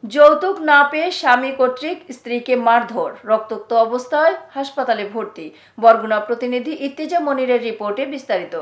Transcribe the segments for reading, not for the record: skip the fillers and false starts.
যৌতুক না পেয়ে স্বামী কর্তৃক স্ত্রীকে মারধর, রক্তাক্ত অবস্থায় হাসপাতালে ভর্তি। বরগুনা প্রতিনিধি ইত্তেজা মনিরের রিপোর্টে বিস্তারিত।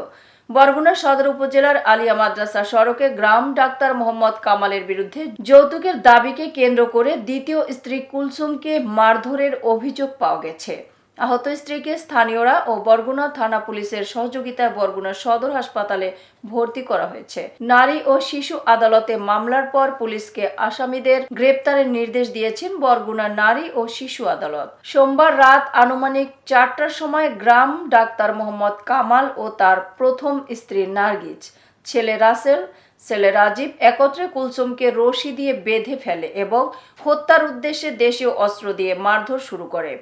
বরগুনা সদর উপজেলার আলিয়া মাদ্রাসা সড়কে গ্রাম ডাক্তার মোহাম্মদ কামালের বিরুদ্ধে যৌতুকের দাবিকে কেন্দ্র করে দ্বিতীয় স্ত্রী কুলসুমকে মারধরের অভিযোগ পাওয়া গেছে। আহত স্ত্রীকে স্থানীয়রা ও বরগুনা থানা পুলিশের সহযোগিতায় বরগুনা সদর হাসপাতালে ভর্তি করা হয়েছে। নারী ও শিশু আদালতে মামলার পর পুলিশকে আসামিদের গ্রেপ্তারের নির্দেশ দিয়েছেন বরগুনা নারী ও শিশু আদালত। সোমবার রাত আনুমানিক 4টার সময় গ্রাম ডাক্তার মোহাম্মদ কামাল ও তার প্রথম স্ত্রী নার্গিস, ছেলে রাসেল, ছেলে রাজীব একত্রে কুলসুমকে রশি দিয়ে বেঁধে ফেলে এবং হত্যার উদ্দেশ্যে দেশীয় অস্ত্র দিয়ে মারধর শুরু করে।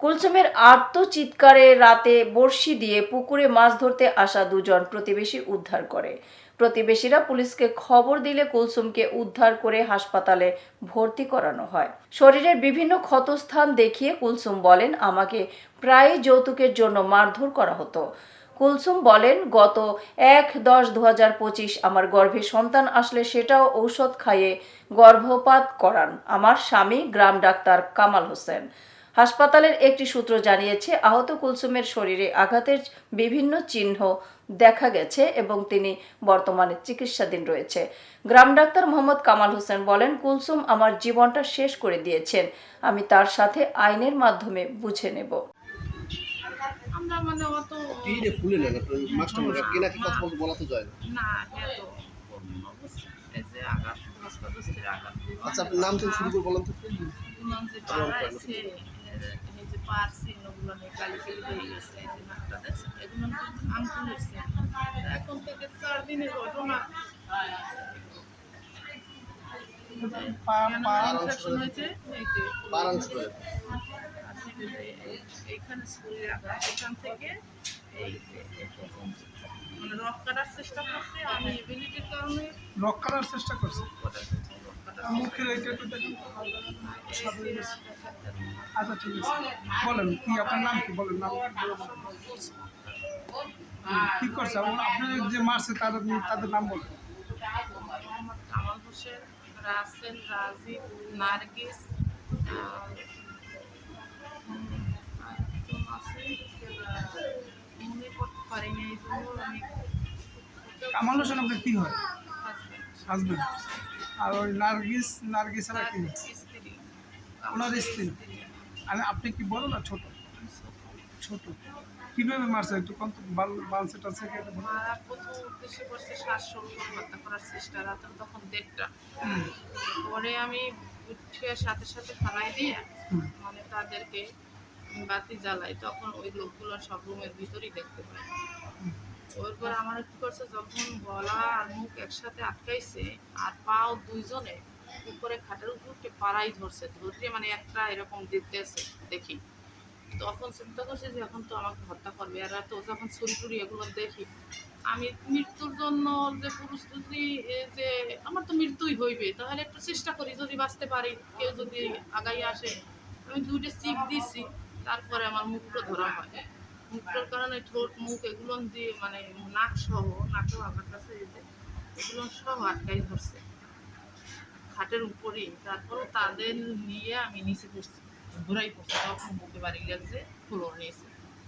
কুলসুমের আর্তচিৎকারে রাতে বড়শি দিয়ে পুকুরে মাছ ধরতে আসা দুজন প্রতিবেশী উদ্ধার করে। প্রতিবেশীরা পুলিশকে খবর দিলে কুলসুমকে উদ্ধার করে হাসপাতালে ভর্তি করানো হয়। শরীরের বিভিন্ন ক্ষতস্থান দেখিয়ে কুলসুম বলেন, আমাকে প্রায় যৌতুকের জন্য মারধর করা হতো। কুলসুম বলেন, গত 1/10/2025 আমার গর্ভে সন্তান আসলে সেটাও ঔষধ খাইয়ে গর্ভপাত করান আমার স্বামী গ্রাম ডাক্তার কামাল হোসেন। হাসপাতালের একটি সূত্র জানিয়েছে, আহত কুলসুমের শরীরে আঘাতের বিভিন্ন চিহ্ন দেখা গেছে এবং তিনি বর্তমানে চিকিৎসাধীন রয়েছে। গ্রাম ডাক্তার মোহাম্মদ কামাল হোসেন বলেন, কুলসুম আমার জীবনটা শেষ করে দিয়েছেন, আমি তার সাথে আইনের মাধ্যমে বুঝে নেব। আমরা মানে অত তীরে ফুলে না মাস্টার কেনা কি কথা বলতে বলা তো যায় না। না এত এই যে আঘাত ধস্তাধস্তির আঘাত। আচ্ছা, আপনার নাম থেকে শুরু করে বলেন তো। বললাম যে পাড়া আছে এই যে পার চিহ্নগুলো নেই, কালি কালি হয়ে গেছে, এই যে নাকটা দেখছে, এগুলো আঙ্কুল হচ্ছে। এখন থেকে 4 দিনের ঘটনা ইনফেকশন হয়েছে এইখানে শরীরে আঘাত, এখান থেকে এই মানে রক কাটার চেষ্টা করছে। আমি এবিলিটির কারণে রক করার চেষ্টা করছি। মুখের এইটা একটু দেখুন। আচ্ছা ঠিক আছে, বলেন কি আপনার নাম কি, বলেন নাম কি করছে আপনার যে মারছে তাদের নাম বলেন। মোহাম্মদ কামাল হোসেন, রাসেল, রাজীব, নার্গিস, মনে করতে পারিনি এই জন্য আমি। কামাল হোসেন আপনার কি হয়? হাজবেন্ড। আর ওই নার্গিস আর কি হয়? স্ত্রী, ওনার স্ত্রী। আর আপনি কি বড় না ছোট? ছোট। কিভাবে মারছে একটু কত বালছে টালছে কি এটা বলুন। মারা প্রথম উদ্দেশ্য করছে শ্বাসরোধ হত্যা করার চেষ্টা। রাতে তখন 1:30টা। পরে আমি উঠে সাথে সাথে ফালাই দিয়ে মানে তাদেরকে বাতি জ্বালাই, তখন ওই লোকগুলো সব রুমের ভিতরেই দেখতে পাই। ওরপর আমার কি করছে, যখন গলা আর মুখ একসাথে আটকাইছে আর পাও দুইজনে উপরে খাটের উপরকে পাড়াই ধরছে, ধরতে মানে একটা এরকম দিতেছে দেখি, তখন চিন্তা করছে যে এখন তো আমাকে হত্যা করবে। আর তো যখন ছুরি টুরি এগুলো দেখি, আমি মৃত্যুর জন্য যে প্রস্তুতি, যে আমার তো মৃত্যুই হইবে, তাহলে একটু চেষ্টা করি যদি বাঁচতে পারি, কেউ যদি আগাই আসে। আমি 2টে চিপ দিছি, তারপরে আমার মুখটা ধরা হয়। মুখটার কারণে ঠোঁট মুখ এগুলো দিয়ে মানে নাক সহ, নাকেও আঘাত আছে, এই যে এগুলো সব আটকাই ধরছে খাটের উপরেই। তারপরে তাদের নিয়ে আমি নিচে পড়ছি, ঘুরাই পড়ছি, তখন বুকে বাড়ি গেছে, ফ্লোর নিয়েছে,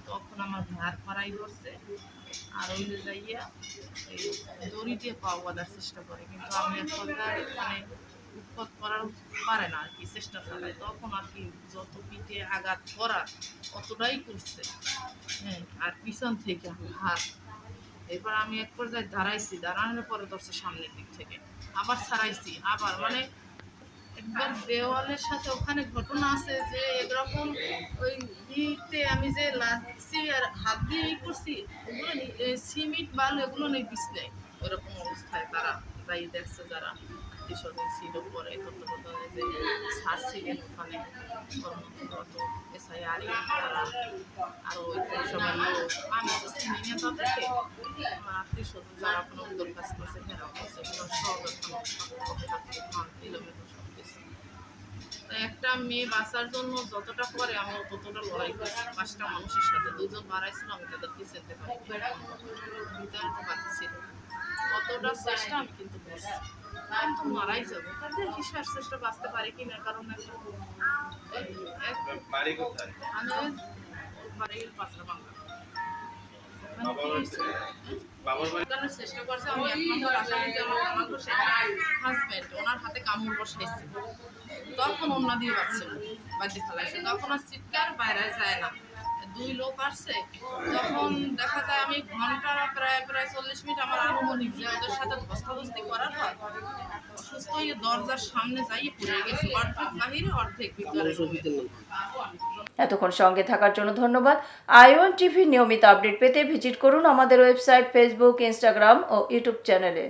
তখন আমার ঘাড় ফাড়াই ধরছে। আর ওই যে যাইয়া এই দড়ি দিয়ে পাওয়া বাঁধার চেষ্টা করে, কিন্তু আমি এক পর্যায়ে মানে উৎপাত করার পারে না আর কি, চেষ্টা চালাই। তখন আর কি যত পিঠে আঘাত করা অতটাই করছে, হ্যাঁ। আর পিছন থেকে হাত, এরপর আমি এক পর্যায়ে দাঁড়াইছি, দাঁড়ানোর পরে ধরছে সামনের দিক থেকে, আবার ছাড়াইছি, আবার মানে একবার দেওয়ালের সাথে ওখানে ঘটনা আছে যে এরকম ওই ইতে আমি যে লাগছি আর হাত দিয়ে ই করছি, ওগুলো সিমেন্ট বালু এগুলো নেই পিছলে, ওরকম অবস্থায় তারা যাই দেখছে, যারা আত্মীয় স্বজন ছিল, পরে তত্ত্বাবধানে যে স্যার ছিলেন ওখানে কর্মরত এসআই আরি, তারা আরও ওই সবাই লোক, আমি তো চিনি না তাদেরকে, আমার আত্মীয় স্বজন যারা কোনো উদ্যোগ কাজ করছে, ঘেরাও করছে, এগুলো সব এখন কিলোমিটার সব কিছু। একটা মেয়ে বাঁচার জন্য যতটা করে আমি ততটা লড়াই করছি 5টা মানুষের সাথে। 2জন বাড়াইছিল, আমি তাদেরকে চিনতে পারি, ভিতরে তো বাকি ছিল, অতটা চেষ্টা আমি কিন্তু করছি। আমি তো মারাই যাবো তাদের কি শ্বাস চেষ্টা বাঁচতে পারে কিনা, কারণ বাড়ি কোথায়? আমি বাড়ি পাঁচটা বাংলা বাবার বাড়ি ওখানে চেষ্টা করছে। আমি একমাত্র আসামি যে আমার হাজব্যান্ড ওনার হাতে কামড় বসাইছে, তখন অন্য দিয়ে বাড়িতে ফেলাইছে, তখন আর চিৎকার বাইরে যায় না। দুই লোক আসছে, তখন দেখা যায় আমি ঘন্টা প্রায় 40 মিনিট আমার আনুমানিক যে ওদের সাথে ধস্তাধস্তি করার পর অসুস্থ হয়ে দরজার সামনে যাই পড়ে গেছে, অর্ধেক বাহিরে অর্ধেক ভিতরে। এতক্ষণ সঙ্গে থাকার জন্য ধন্যবাদ। আই1 টিভি নিয়মিত আপডেট পেতে ভিজিট করুন আমাদের ওয়েবসাইট, ফেসবুক, ইনস্টাগ্রাম ও ইউটিউব চ্যানেলে।